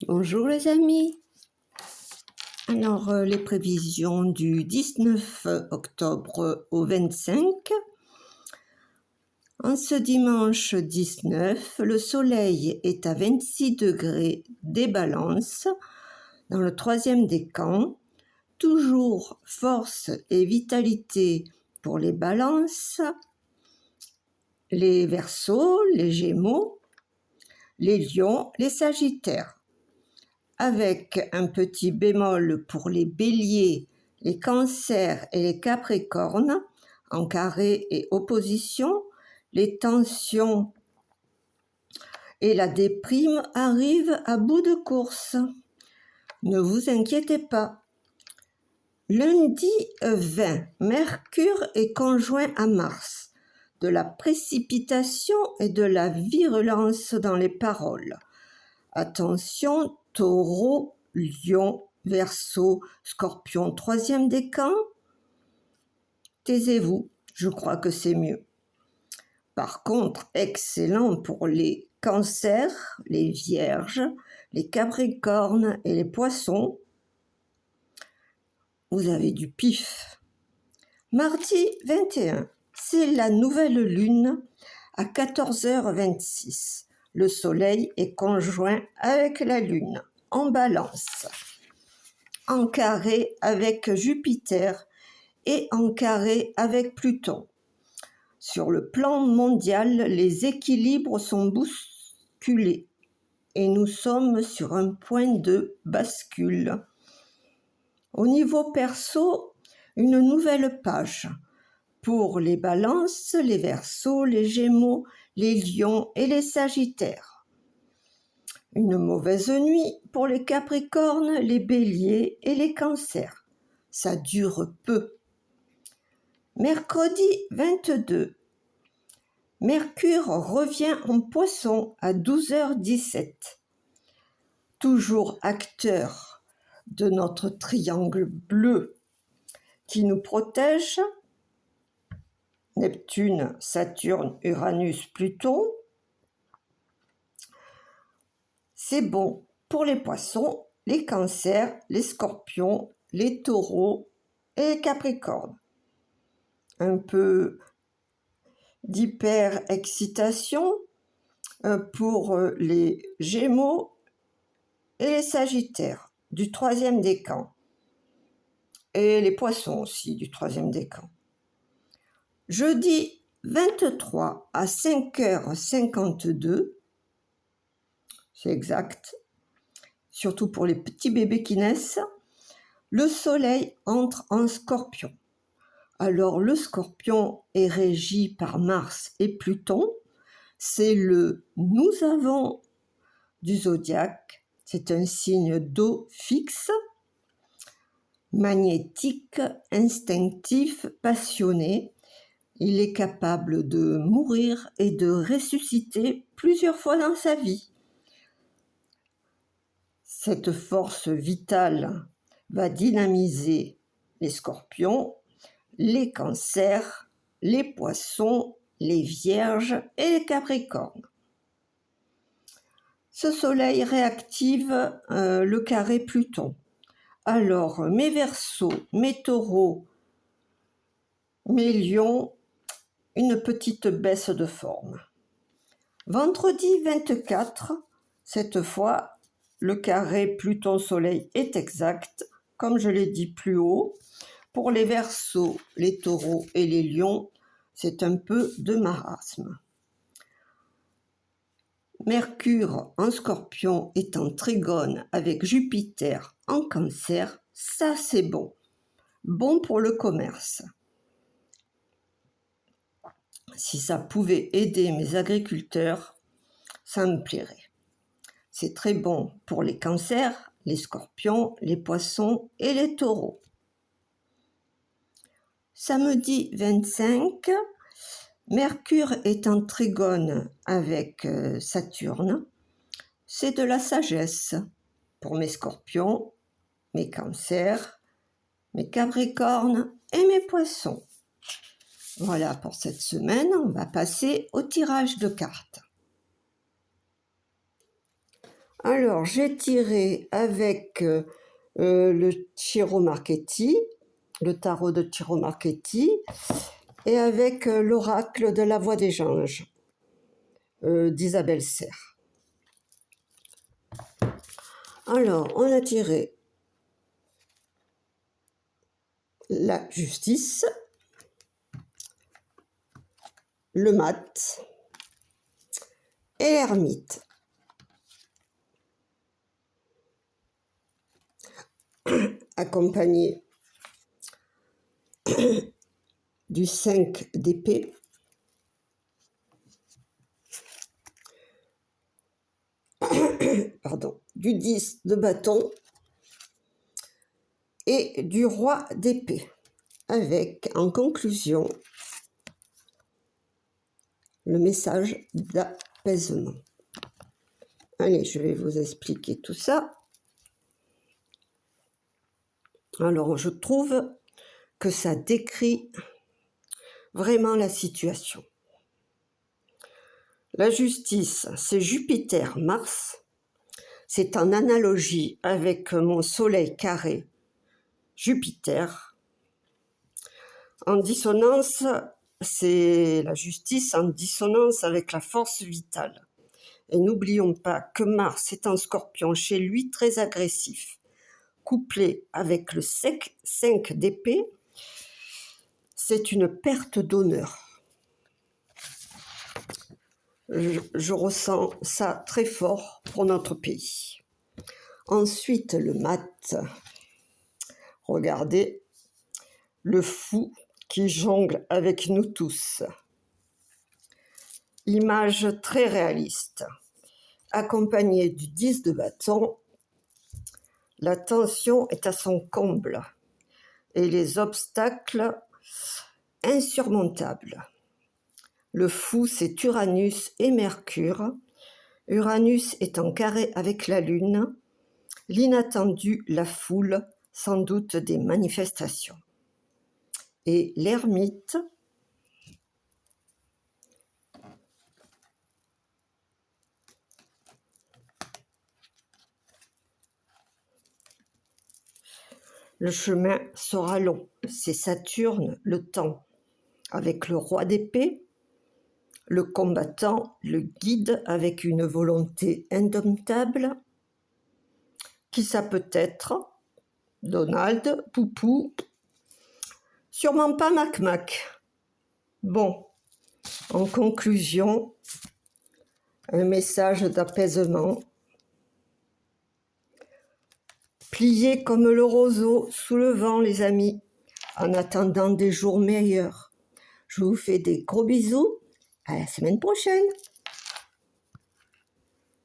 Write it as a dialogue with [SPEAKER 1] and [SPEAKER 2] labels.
[SPEAKER 1] Bonjour les amis. Alors les prévisions du 19 octobre au 25. En ce dimanche 19, le soleil est à 26 degrés des balances, dans le troisième décan. Toujours force et vitalité pour les balances, les verseaux, les gémeaux, les lions, les sagittaires. Avec un petit bémol pour les béliers, les cancers et les capricornes, en carré et opposition, les tensions et la déprime arrivent à bout de course. Ne vous inquiétez pas. Lundi 20, Mercure est conjoint à Mars. De la précipitation et de la virulence dans les paroles. Attention, Taureau, Lion, Verseau, Scorpion, troisième décan. Taisez-vous, je crois que c'est mieux. Par contre, excellent pour les Cancers, les Vierges, les Capricornes et les Poissons. Vous avez du pif. Mardi 21, c'est la nouvelle lune à 14h26. Le soleil est conjoint avec la lune en balance, en carré avec Jupiter et en carré avec Pluton. Sur le plan mondial, les équilibres sont bousculés et nous sommes sur un point de bascule. Au niveau perso, une nouvelle page pour les balances, les verseaux, les gémeaux, les lions et les sagittaires. Une mauvaise nuit pour les capricornes, les béliers et les cancers. Ça dure peu. Mercredi 22. Mercure revient en Poisson à 12h17. Toujours acteur de notre triangle bleu qui nous protège. Neptune, Saturne, Uranus, Pluton. C'est bon pour les poissons, les cancers, les scorpions, les taureaux et les capricornes. Un peu d'hyper-excitation pour les gémeaux et les sagittaires du troisième décan. Et les poissons aussi du troisième décan. Jeudi 23 à 5h52, c'est exact, surtout pour les petits bébés qui naissent, le soleil entre en Scorpion. Alors le Scorpion est régi par Mars et Pluton, c'est le nous avons du zodiaque, c'est un signe d'eau fixe, magnétique, instinctif, passionné. Il est capable de mourir et de ressusciter plusieurs fois dans sa vie. Cette force vitale va dynamiser les scorpions, les cancers, les poissons, les vierges et les capricornes. Ce soleil réactive le carré Pluton. Alors, mes verseaux, mes taureaux, mes lions, une petite baisse de forme. Vendredi 24, cette fois, le carré Pluton-Soleil est exact, comme je l'ai dit plus haut. Pour les Verseaux, les Taureaux et les Lions, c'est un peu de marasme. Mercure en Scorpion est en trigone avec Jupiter en Cancer, ça c'est bon. Bon pour le commerce. Si ça pouvait aider mes agriculteurs, ça me plairait. C'est très bon pour les cancers, les scorpions, les poissons et les taureaux. Samedi 25, Mercure est en trigone avec Saturne. C'est de la sagesse pour mes scorpions, mes cancers, mes capricornes et mes poissons. Voilà pour cette semaine, on va passer au tirage de cartes. Alors, j'ai tiré avec le Ciro Marchetti, le tarot de Ciro Marchetti, et avec l'oracle de la Voix des Anges d'Isabelle Serre. Alors, on a tiré la justice, le mat et l'ermite. Accompagné du 5 d'épée, pardon, du 10 de bâton et du roi d'épée, avec en conclusion le message d'apaisement. Allez, je vais vous expliquer tout ça. Alors, je trouve que ça décrit vraiment la situation. La justice, c'est Jupiter-Mars. C'est en analogie avec mon soleil carré Jupiter. En dissonance, c'est la justice en dissonance avec la force vitale. Et n'oublions pas que Mars est en Scorpion, chez lui très agressif. Couplé avec le 5 d'épée, c'est une perte d'honneur. Je ressens ça très fort pour notre pays. Ensuite, le mat. Regardez, le fou qui jongle avec nous tous. Image très réaliste. Accompagné du 10 de bâton, la tension est à son comble et les obstacles insurmontables. Le fou, c'est Uranus et Mercure. Uranus est en carré avec la Lune. L'inattendu, la foule, sans doute des manifestations. Et l'ermite, le chemin sera long. C'est Saturne, le temps, avec le roi d'épée, le combattant, le guide avec une volonté indomptable. Qui ça peut être? Donald, Poupou, sûrement pas Mac-Mac. Bon, en conclusion, un message d'apaisement. Pliez comme le roseau sous le vent, les amis, en attendant des jours meilleurs. Je vous fais des gros bisous. À la semaine prochaine.